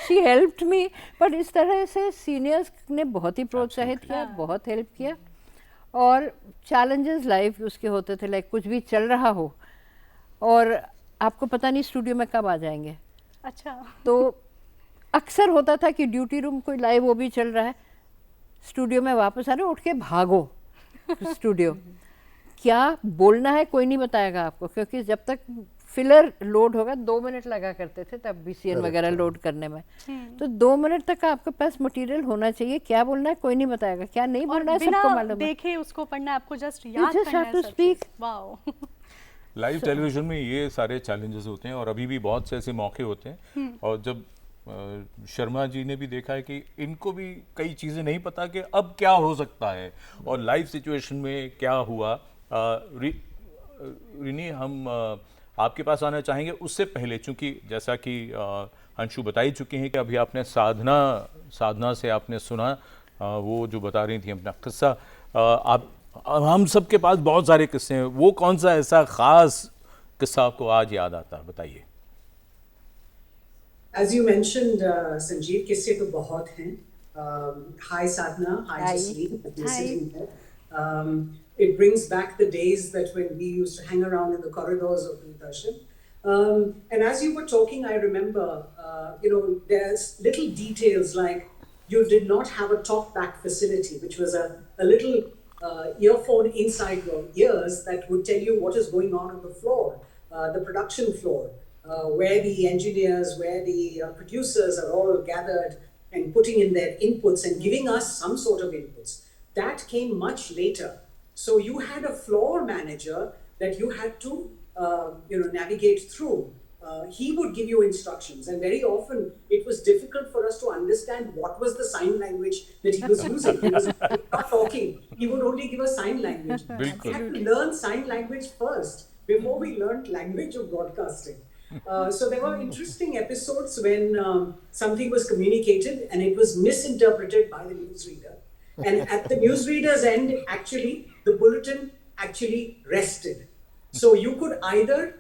She helped me. बट इस तरह से सीनियर्स ने बहुत ही प्रोत्साहित किया, बहुत हेल्प किया। और चैलेंजेस लाइफ उसके होते थे, लाइक कुछ भी चल रहा हो और आपको पता नहीं स्टूडियो में कब आ जाएंगे। अच्छा, तो अक्सर होता था कि ड्यूटी रूम कोई लाइव वो भी चल रहा है, स्टूडियो में वापस आ रहे, उठ के भागो स्टूडियो। क्या बोलना है कोई नहीं बताएगा आपको, क्योंकि जब तक फिलर लोड होगा 2 मिनट लगा करते थे तब BCN वगैरह लोड करने में। तो 2 मिनट तक आपके पास मटेरियल होना चाहिए, क्या बोलना है कोई नहीं बताएगा, क्या नहीं बोलना है सबको मालूम है। देखे उसको पढ़ना है, आपको जस्ट याद करना है सब चीज़। वाओ। लाइव टेलीविजन में ये सारे चैलेंजेस होते हैं, और अभी भी बहुत से ऐसे मौके होते हैं। और जब शर्मा जी ने भी देखा है कि इनको भी कई चीज़ें नहीं पता कि अब क्या हो सकता है और लाइव सिचुएशन में क्या हुआ। रिनी, हम आपके पास आना चाहेंगे। उससे पहले, चूंकि जैसा कि अंशु बता ही चुके हैं कि अभी आपने साधना से आपने सुना वो जो बता रही थी अपना किस्सा। आप, हम सब के पास बहुत सारे किस्से हैं, वो कौन सा ऐसा ख़ास किस्सा आपको आज याद आता है, बताइए। As you mentioned, Sanjeev, किस्से तो बहुत हैं। Hi Sadhna, hi Jasleen. It brings back the days that when we used to hang around in the corridors of Doordarshan. And as you were talking, I remember, there's little details like you did not have a talk-back facility, which was a little earphone inside your ears that would tell you what is going on the floor, the production floor, where the engineers, where the producers are all gathered and putting in their inputs and giving us some sort of inputs. That came much later. So you had a floor manager that you had to, navigate through. He would give you instructions, and very often it was difficult for us to understand what was the sign language that he was using. He was not talking. He would only give a sign language. We had to learn sign language first before we learnt language of broadcasting. So there were interesting episodes when something was communicated and it was misinterpreted by the newsreader. And at the newsreader's end, actually, the bulletin actually rested. So you could either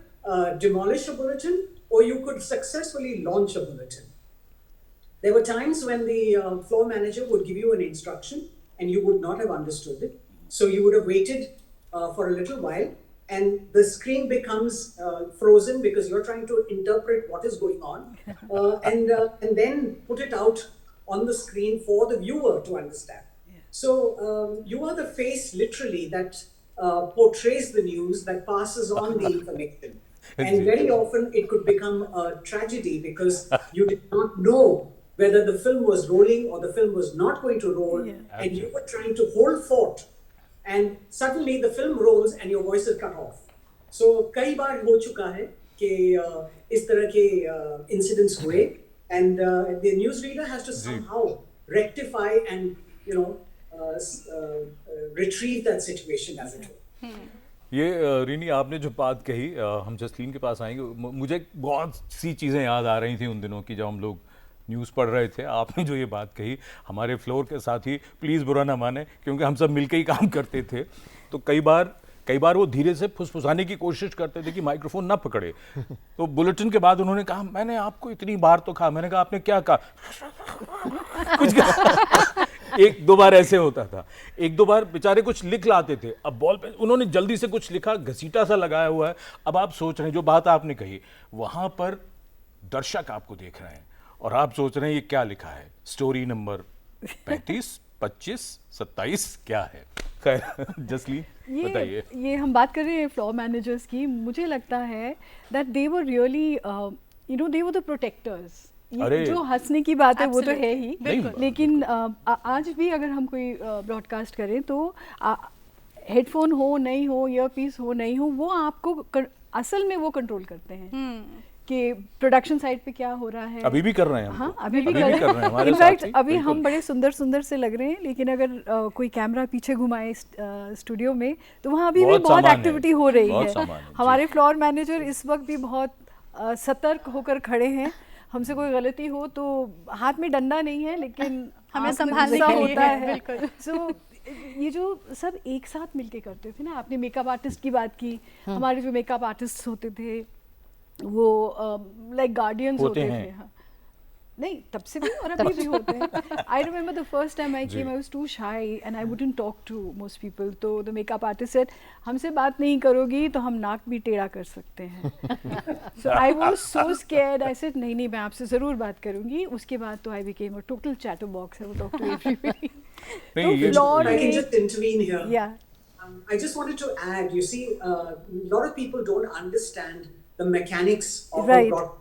demolish a bulletin or you could successfully launch a bulletin. There were times when the floor manager would give you an instruction and you would not have understood it. So you would have waited for a little while and the screen becomes frozen because you're trying to interpret what is going on and then put it out on the screen for the viewer to understand. So you are the face literally that portrays the news, that passes on the information. And very often it could become a tragedy because you did not know whether the film was rolling or the film was not going to roll, and you were trying to hold fort. And suddenly the film rolls and your voice is cut off. So कई बार हो चुका है कि इस तरह के incidents हुए, and the newsreader has to somehow rectify and retrieve that situation as it were. ये रीनी आपने जो बात कही, हम जसलीन के पास आएंगे, मुझे बहुत सी चीज़ें याद आ रही थी उन दिनों की जब हम लोग न्यूज़ पढ़ रहे थे। आपने जो ये बात कही, हमारे फ्लोर के साथी प्लीज़ बुरा ना माने क्योंकि हम सब मिलके ही काम करते थे, तो कई बार वो धीरे से फुसफुसाने की कोशिश करते थे कि माइक्रोफोन ना पकड़े। तो बुलेटिन के बाद उन्होंने कहा मैंने आपको इतनी बार तो कहा, मैंने कहा आपने क्या कहा कुछ एक दो बार ऐसे होता था, एक दो बार बेचारे कुछ लिख लाते थे, अब बॉल पे उन्होंने जल्दी से कुछ लिखा, घसीटा सा लगाया हुआ है। अब आप सोच रहे हैं जो बात आपने कही, वहां पर दर्शक आपको देख रहे हैं और आप सोच रहे हैं ये क्या लिखा है, स्टोरी नंबर 35, 25, 27 क्या है। खैर जसलीन बताइए। ये हम बात कर रहे हैं फ्लोर मैनेजर्स की, मुझे लगता है that they were really they were the protectors. ये जो हंसने की बात है वो तो है ही, लेकिन आज भी अगर हम कोई ब्रॉडकास्ट करें तो हेडफोन हो नहीं हो, ईयरपीस हो नहीं हो, वो आपको असल में वो कंट्रोल करते हैं कि प्रोडक्शन साइड पे क्या हो रहा है। अभी भी कर रहे हैं। हाँ, अभी भी कर रहे हैं। इनफैक्ट अभी हम बड़े सुंदर से लग रहे हैं, लेकिन अगर कोई कैमरा पीछे घुमाए स्टूडियो में तो वहाँ अभी भी बहुत एक्टिविटी हो रही है। हमारे फ्लोर मैनेजर इस वक्त भी बहुत सतर्क होकर खड़े हैं। हमसे कोई गलती हो तो हाथ में डंडा नहीं है, लेकिन हमें संभालने के लिए होता है। सो ये जो सब एक साथ मिलके करते थे ना, आपने मेकअप आर्टिस्ट की बात की, हमारे जो मेकअप आर्टिस्ट होते थे वो लाइक गार्डियंस होते थे। हाँ, नहीं तब से भी और अभी भी होते हैं। I remember the first time I came, I was too shy and I wouldn't talk to most people, तो द मेकअप आर्टिस्ट सेड हमसे बात नहीं करोगी तो हम नाक भी टेढ़ा कर सकते हैं। So I was so scared, I said नहीं मैं आपसे ज़रूर बात करूंगी। उसके बाद तो I became a total chatterbox, I would talk to everybody. I can just intervene here. Yeah. I just wanted to add, you see, a lot of people don't understand the mechanics of a broadcast.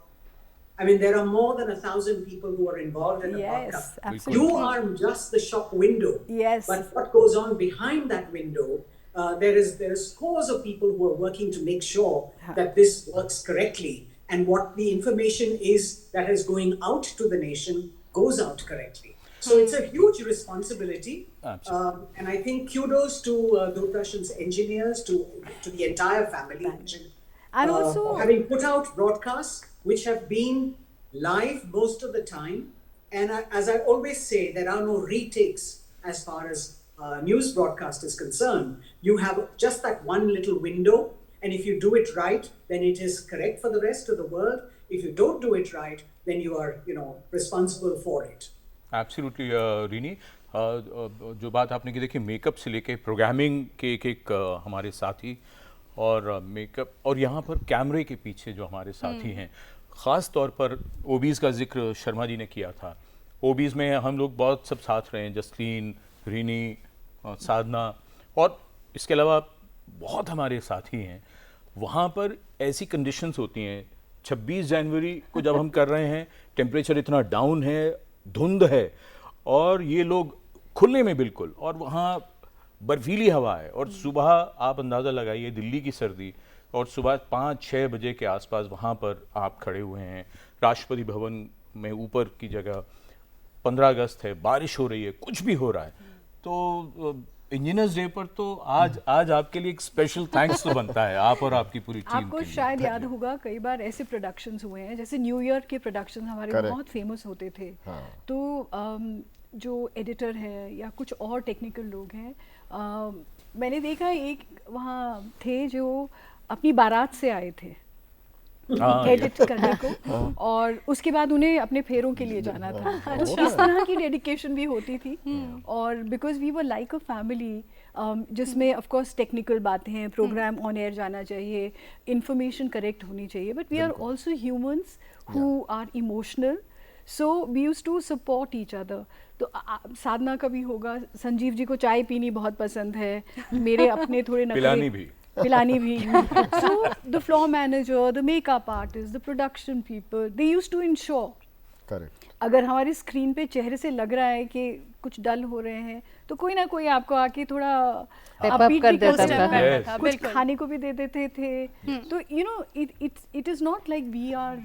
I mean, there are more than 1,000 people who are involved in a broadcast. Absolutely. You are just the shop window. Yes. But what goes on behind that window, there is scores of people who are working to make sure that this works correctly, and what the information is that is going out to the nation goes out correctly. So it's a huge responsibility. And I think kudos to Doordarshan's engineers, to the entire family. And also having put out broadcasts which have been live most of the time, and as I always say, there are no retakes as far as news broadcast is concerned. You have just that one little window, and if you do it right, then it is correct for the rest of the world. If you don't do it right, then you are responsible for it. Absolutely René, जो बात आपने की, देखिए makeup से लेके programming के एक हमारे साथी और मेकअप और यहाँ पर कैमरे के पीछे जो हमारे साथी हैं, ख़ास तौर पर ओबीज़ का जिक्र शर्मा जी ने किया था। ओबीज़ में हम लोग बहुत सब साथ रहे हैं, जसलीन, रीनी, साधना, और इसके अलावा बहुत हमारे साथी हैं। वहाँ पर ऐसी कंडीशंस होती हैं, 26 जनवरी को जब हम कर रहे हैं, टेम्परेचर इतना डाउन है, धुंध है, और ये लोग खुले में बिल्कुल, और वहाँ बर्फीली हवा है, और सुबह आप अंदाज़ा लगाइए दिल्ली की सर्दी, और सुबह 5-6 बजे के आसपास वहाँ पर आप खड़े हुए हैं राष्ट्रपति भवन में ऊपर की जगह, 15 अगस्त है, बारिश हो रही है, कुछ भी हो रहा है, तो इंजीनियर्स डे पर तो आज आपके लिए एक स्पेशल थैंक्स तो बनता है, आप और आपकी पूरी टीम आपको के लिए। शायद याद होगा कई बार ऐसे प्रोडक्शंस हुए हैं, जैसे न्यू ईयर के प्रोडक्शंस हमारे Correct. बहुत फेमस होते थे। हाँ। तो जो एडिटर है या कुछ और टेक्निकल लोग हैं, मैंने देखा एक वहाँ थे जो अपनी बारात से आए थे एडिट करने को, और उसके बाद उन्हें अपने फेरों के लिए जाना था। इस तरह की डेडिकेशन भी होती थी। और because we were like a family, जिसमें ऑफ कोर्स टेक्निकल बातें हैं, प्रोग्राम ऑन एयर जाना चाहिए, इंफॉर्मेशन करेक्ट होनी चाहिए, but we are also humans who are emotional, so we use to support each other. तो साधना का भी होगा, संजीव जी को चाय पीनी बहुत पसंद है, मेरे अपने थोड़े पिलानी भी So the floor manager, the makeup artist, the production people, they used to ensure. Correct. अगर हमारी स्क्रीन पे चेहरे से लग रहा है कि कुछ डल हो रहे हैं, तो कोई ना कोई आपको आके थोड़ा अपीट कर देता था, कुछ खाने को भी दे देते थे। तो you know it is not like we are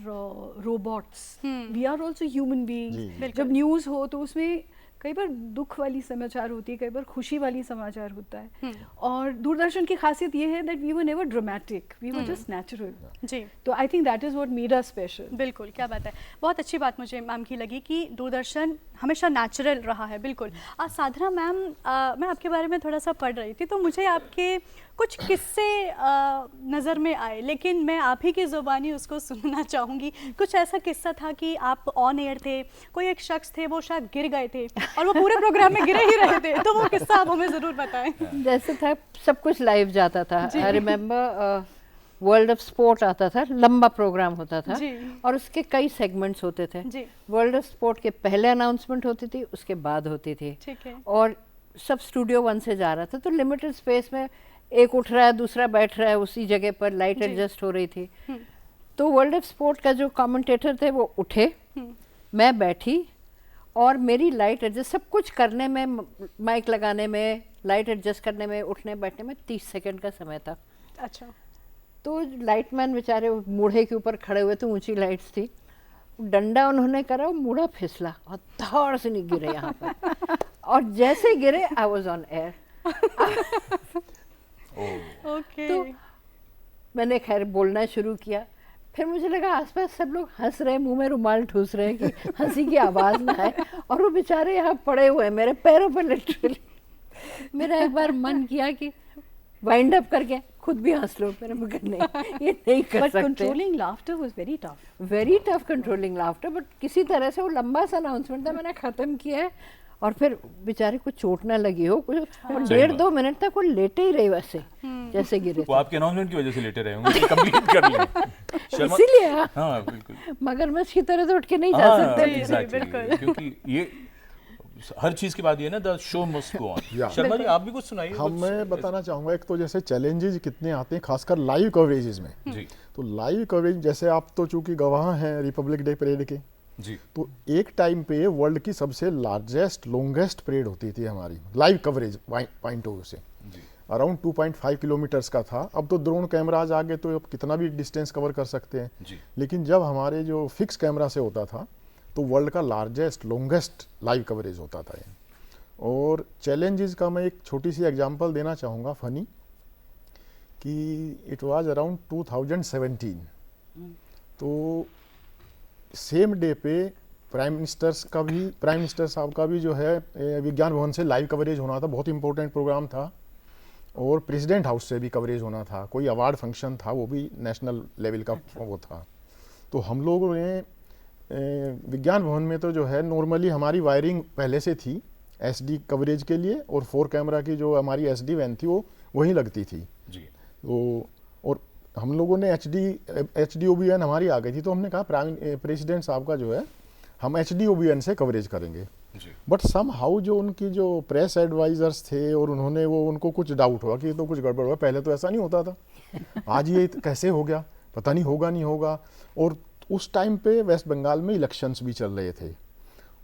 robots, we are also human beings. जब न्यूज़ हो तो उसमें कई बार दुख वाली समाचार होती है, कई बार खुशी वाली समाचार होता है। और दूरदर्शन की खासियत ये है that we were never dramatic, we were just natural. जी, तो I think that is what made us special. बिल्कुल, क्या बात है, बहुत अच्छी बात मुझे मैम की लगी कि दूरदर्शन हमेशा नेचुरल रहा है। बिल्कुल। आज साधना मैम, मैं आपके बारे में थोड़ा सा पढ़ रही थी तो मुझे आपके कुछ किस्से नज़र में आए, लेकिन मैं आप ही की ज़ुबानी उसको सुनना चाहूँगी। कुछ ऐसा किस्सा था कि आप ऑन एयर थे, कोई एक शख्स थे वो शायद गिर गए थे और वो पूरे प्रोग्राम में गिरे ही रहे थे, तो वो किस्सा आप हमें ज़रूर बताएं। जैसे था सब कुछ लाइव जाता था। I remember world of sport आता था, लंबा प्रोग्राम होता था और उसके कई सेगमेंट्स होते थे। वर्ल्ड ऑफ स्पोर्ट के पहले अनाउंसमेंट होती थी, उसके बाद होती थी, और सब स्टूडियो 1 से जा रहा था, तो लिमिटेड स्पेस में एक उठ रहा है, दूसरा बैठ रहा है उसी जगह पर, लाइट एडजस्ट हो रही थी। तो वर्ल्ड ऑफ स्पोर्ट का जो कमेंटेटर थे वो उठे, मैं बैठी, और मेरी लाइट एडजस्ट सब कुछ करने में, माइक लगाने में, लाइट एडजस्ट करने में, उठने बैठने में 30 सेकंड का समय था। अच्छा। तो लाइटमैन बेचारे मूढ़े के ऊपर खड़े हुए थे, ऊंची लाइट्स थी, डंडा उन्होंने करा, वो मूढ़ा फिसला और धड़ से नहीं गिरे यहाँ पर, और जैसे गिरे आई वाज ऑन एयर। तो मैंने खैर बोलना शुरू किया, फिर मुझे लगा आसपास सब लोग हंस रहे हैं, मुंह में रुमाल ठूस रहे हैं कि हंसी की आवाज़ ना आए, और वो बेचारे यहाँ पड़े हुए हैं मेरे पैरों पर लिटरली। मेरा एक बार मन किया कि वाइंड अप करके खुद भी हंस लो, मेरे मगर नहीं, ये नहीं कर सकते। Controlling laughter was very tough controlling laughter, but किसी तरह से वो लंबा सा अनाउंसमेंट था, मैंने ख़त्म किया है, और फिर बेचारे को चोट ना लगी हो कुछ, और 1.5-2 मिनट तक वो लेटे ही रहे वैसे जैसे गिरे। वो आपके अनाउंसमेंट की वजह से लेटे रहे होंगे, कंप्लीट कर लें इसीलिए। हाँ बिल्कुल, मगरमच्छ की तरह तो उठ के नहीं जा सकते। बिल्कुल, क्योंकि ये हर चीज के बाद ये ना, the show must go on. Sharma ji आप भी कुछ सुनाइए। मैं बताना चाहूँगा, एक तो जैसे चैलेंजेस कितने आते हैं खासकर लाइव कवरेजेस में जी। तो लाइव कवरेज, जैसे आप तो चूंकि गवाह हैं रिपब्लिक डे परेड के जी, तो एक टाइम पे वर्ल्ड की सबसे लार्जेस्ट लॉन्गेस्ट परेड होती थी हमारी live coverage point of view से, अराउंड 2.5 किलोमीटर्स का था। अब तो ड्रोन कैमराज आ गए तो अब कितना भी डिस्टेंस कवर कर सकते हैं जी। लेकिन जब हमारे जो फिक्स कैमरा से होता था तो वर्ल्ड का लार्जेस्ट लॉन्गेस्ट लाइव कवरेज होता था ये। और चैलेंजेस का मैं एक छोटी सी एग्जांपल देना चाहूँगा फनी, कि इट वाज अराउंड 2017, तो सेम डे पे प्राइम मिनिस्टर साहब का भी जो है विज्ञान भवन से लाइव कवरेज होना था, बहुत इंपॉर्टेंट प्रोग्राम था, और प्रेसिडेंट हाउस से भी कवरेज होना था, कोई अवार्ड फंक्शन था, वो भी नेशनल लेवल का वो था। तो हम लोगों ने विज्ञान भवन में तो जो है नॉर्मली हमारी वायरिंग पहले से थी एसडी कवरेज के लिए, और 4 कैमरा की जो हमारी एसडी वैन थी वो वहीं लगती थी जी। तो और हम लोगों ने एचडी ओबीएन हमारी आ गई थी, तो हमने कहा प्रेसिडेंट साहब का जो है हम एचडी ओबीएन से कवरेज करेंगे। बट सम हाउ जो उनकी जो प्रेस एडवाइजर्स थे, और उनको कुछ डाउट हुआ कि तो कुछ गड़बड़ हुआ, पहले तो ऐसा नहीं होता था, आज ये कैसे हो गया, पता नहीं होगा नहीं होगा। और उस टाइम पे वेस्ट बंगाल में इलेक्शंस भी चल रहे थे,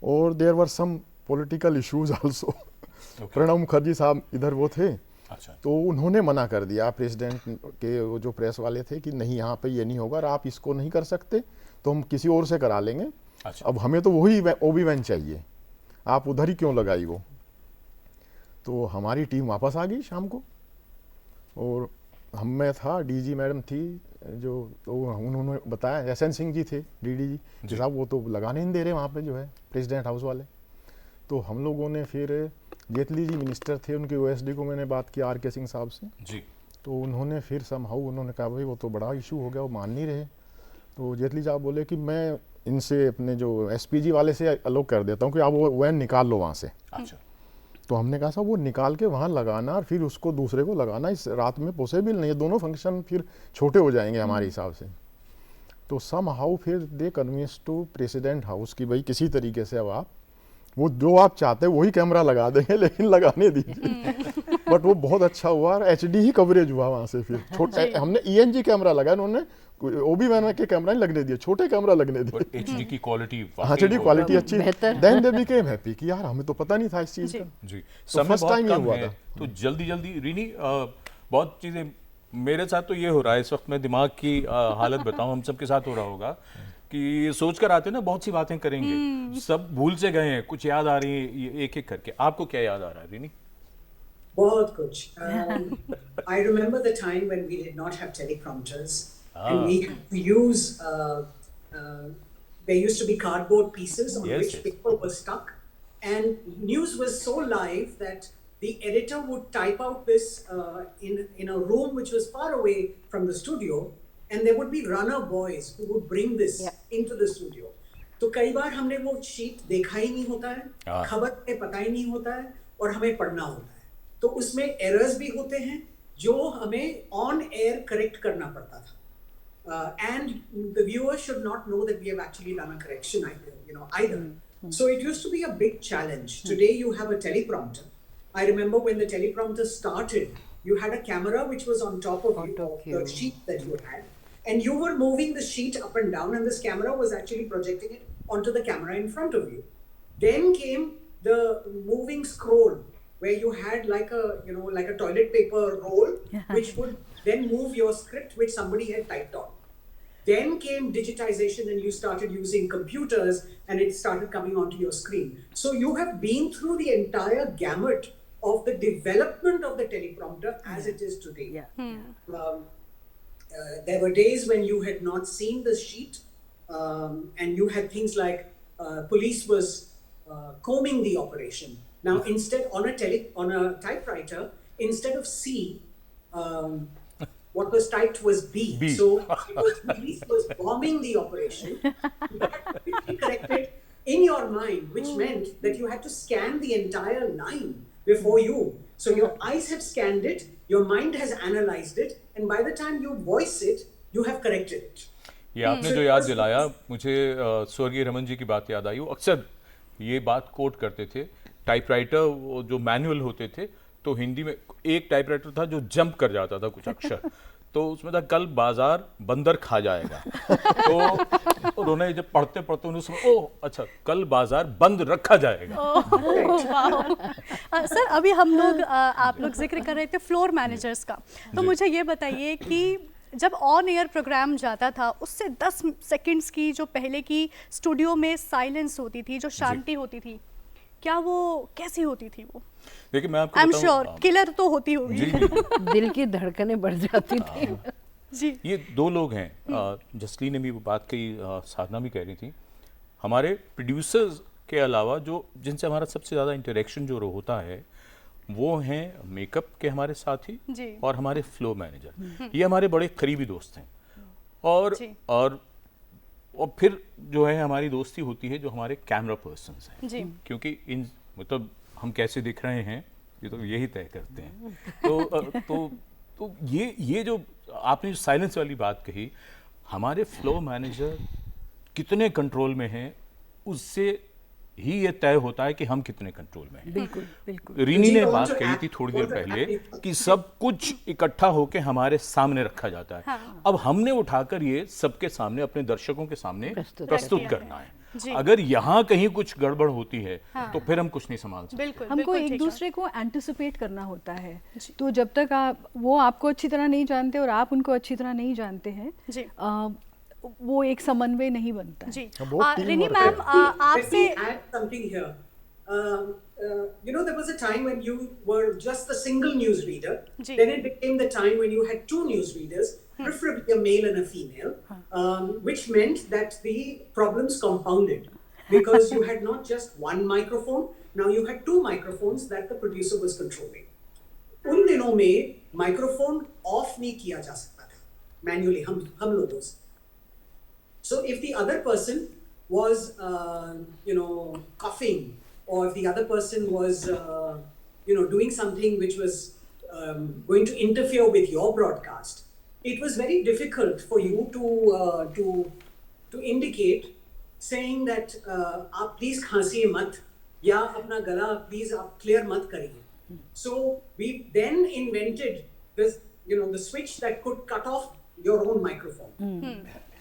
और there were some political issues also. Pranab Mukherjee साहब इधर वो थे, तो उन्होंने मना कर दिया प्रेसिडेंट के वो जो प्रेस वाले थे कि नहीं यहाँ पे ये नहीं होगा, और आप इसको नहीं कर सकते तो हम किसी और से करा लेंगे। अब हमें तो वही ओबी वैन चाहिए, आप उधर ही क्यों लगाई वो। तो हमारी टीम वापस आ गई शाम को, और हम में था डीजी मैडम थी जो, तो उन्होंने बताया, एसएन सिंह जी थे डीडीजी जी साहब, वो तो लगाने नहीं दे रहे वहाँ पे जो है प्रेसिडेंट हाउस वाले। तो हम लोगों ने फिर जेटली जी मिनिस्टर थे, उनके ओएसडी को मैंने बात की आर के सिंह साहब से जी, तो उन्होंने फिर समहाउ उन्होंने कहा भाई वो तो बड़ा इशू हो गया, वो मान नहीं रहे। तो जेटली साहब बोले कि मैं इनसे अपने जो एसपीजी वाले से अलोक कर देता हूँ कि आप वो वैन निकाल लो वहाँ से। अच्छा। तो हमने कहा साहब वो निकाल के वहाँ लगाना और फिर उसको दूसरे को लगाना इस रात में पॉसिबल नहीं है, दोनों फंक्शन फिर छोटे हो जाएंगे हमारे हिसाब से। तो समहाउ फिर they convince to president house कि भाई किसी तरीके से अब आप वो जो आप चाहते हैं वही कैमरा लगा देंगे, लेकिन लगाने दीजिए। बट वो बहुत अच्छा हुआ और एचडी ही कवरेज हुआ वहाँ से। फिर छोटे हमने ईएनजी कैमरा लगाया, उन्होंने ओबी वैन के कैमरा नहीं लगने दिए, छोटे कैमरा लगने दिए। एचडी की क्वालिटी, एचडी क्वालिटी अच्छी, देन दे बिकेम हैप्पी कि यार हमें तो पता नहीं था इस चीज का जी। तो फर्स्ट टाइम ये हुआ था। तो जल्दी जल्दी रीनी बहुत चीजें मेरे साथ तो ये हो रहा है इस वक्त, मैं दिमाग की हालत बताऊं, हम सबके साथ हो रहा होगा कि सोच कर आते हैं ना बहुत सी बातें करेंगे, सब भूल से गए हैं, कुछ याद आ रही है एक एक करके। आपको क्या याद आ रहा है रीनी? बहुत कुछ। I remember the time when we did not have teleprompters and we had to use there used to be cardboard pieces on which paper was stuck, and news was so live that the editor would type out this in a room which was far away from the studio, and there would be runner boys who would bring this into the studio. तो कई बार हमने वो sheet देखा ही नहीं होता है, खबर में पता ही नहीं होता है और हमें पढ़ना होता है, तो उसमें एरर्स भी होते हैं जो हमें ऑन एयर करेक्ट करना पड़ता था। And the viewer should not know that we have actually done a correction either. So it used to be a big challenge. Today you have a teleprompter. I remember when the teleprompter started, you had a camera which was on top of the sheet that you had, and you were moving the sheet up and down, and this camera was actually projecting it onto the camera in front of you. Then came the moving scroll, where you had like a toilet paper roll, which would then move your script which somebody had typed on. Then came digitization and you started using computers and it started coming onto your screen. So you have been through the entire gamut of the development of the teleprompter as it is today. There were days when you had not seen the sheet and you had things like police was combing the operation. Now instead on a typewriter, instead of C, what was typed was B. So police was bombing the operation. You had to quickly correct it in your mind, which meant that you had to scan the entire line before you. So your eyes have scanned it, your mind has analyzed it, and by the time you voice it, you have corrected it. ये आपने जो याद दिलाया मुझे स्वर्गीय रमन जी की बात याद आई। वो अक्सर ये बात कोट करते थे, टाइपराइटर जो मैनुअल होते थे तो हिंदी में एक टाइपराइटर था जो जंप कर जाता था कुछ अक्षर, तो उसमें था कल बाजार बंदर खा जाएगा। तो उन्होंने जब पढ़ते पढ़ते उन्हें समझ, ओह अच्छा कल बाजार बंद रखा जाएगा। सर अभी हम लोग आप लोग जिक्र कर रहे थे फ्लोर मैनेजर्स का, तो मुझे ये बताइए कि जब ऑन एयर प्रोग्राम जाता था उससे 10 सेकंड्स की जो पहले की स्टूडियो में साइलेंस होती थी, जो शांति होती थी, क्या वो कैसी होती थी? वो देखिए मैं आपको I'm sure किलर तो होती होगी। दिल की धड़कनें बढ़ जाती थी। जी ये दो लोग हैं, जसली ने भी वो बात कही, साधना भी कह रही थी, हमारे प्रोड्यूसर्स के अलावा जो जिनसे हमारा सबसे ज़्यादा इंटरेक्शन जो होता है वो हैं मेकअप के हमारे साथी और हमारे फ्लो मैनेजर। ये हमारे बड़े करीबी दोस्त हैं और फिर जो है हमारी दोस्ती होती है जो हमारे कैमरा पर्सन्स हैं, क्योंकि इन मतलब हम कैसे दिख रहे हैं ये तो यही तय करते हैं। तो ये जो आपने जो साइलेंस वाली बात कही, हमारे फ्लो मैनेजर कितने कंट्रोल में हैं उससे ही ये तय होता है कि हम कितने कंट्रोल में हैं। बिल्कुल बिल्कुल। रीनी ने बात कही थी थोड़ी देर पहले कि सब कुछ इकट्ठा होकर हमारे सामने रखा जाता है। अब हमने उठाकर ये सबके सामने अपने दर्शकों के सामने प्रस्तुत करना है। अगर यहाँ कहीं कुछ गड़बड़ होती है तो फिर हम कुछ नहीं संभाल सकते। हमको एक दूसरे को एंटिसिपेट करना होता है, तो जब तक वो आपको अच्छी तरह नहीं जानते और आप उनको अच्छी तरह नहीं जानते हैं वो एक समन्वय नहीं बनता। जी रिनी मैम आपसे something here. there was a time when you were just a single news reader. जी. Then it became the time when you had two news readers, preferably a male and a female, which meant that the problems compounded because you had not just one microphone, now you had two microphones that the producer was controlling. उन दिनों में microphone of नहीं किया जा सकता था manually हम लोगों से. So if the other person was coughing, or if the other person was doing something which was going to interfere with your broadcast, it was very difficult for you to indicate, saying that आप please खांसिए मत या अपना गला please आप clear मत करिए. So we then invented this, the switch that could cut off your own microphone.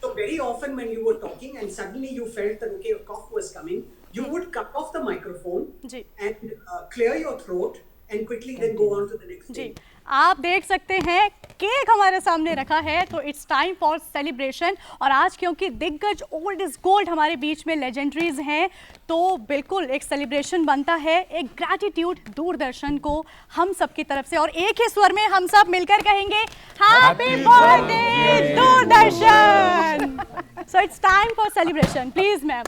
So very often when you were talking and suddenly you felt that okay, a cough was coming, you would cut off the microphone and clear your throat and quickly then go on to the next thing. आप देख सकते हैं cake हमारे सामने रखा है, तो it's time for celebration. और आज क्योंकि दिग्गज ओल्ड इज गोल्ड हमारे बीच में लेजेंडरीज हैं, तो बिल्कुल एक सेलिब्रेशन बनता है, एक ग्रैटिट्यूड दूरदर्शन को हम सब की तरफ से, और एक ही स्वर में हम सब मिलकर कहेंगे happy birthday Doordarshan. So it's time for celebration. Please ma'am,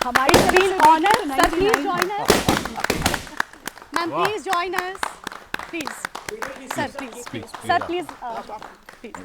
हमारी feel honour, sir please join us. Ma'am please join us, please. Sir, please. Sir, please. Please.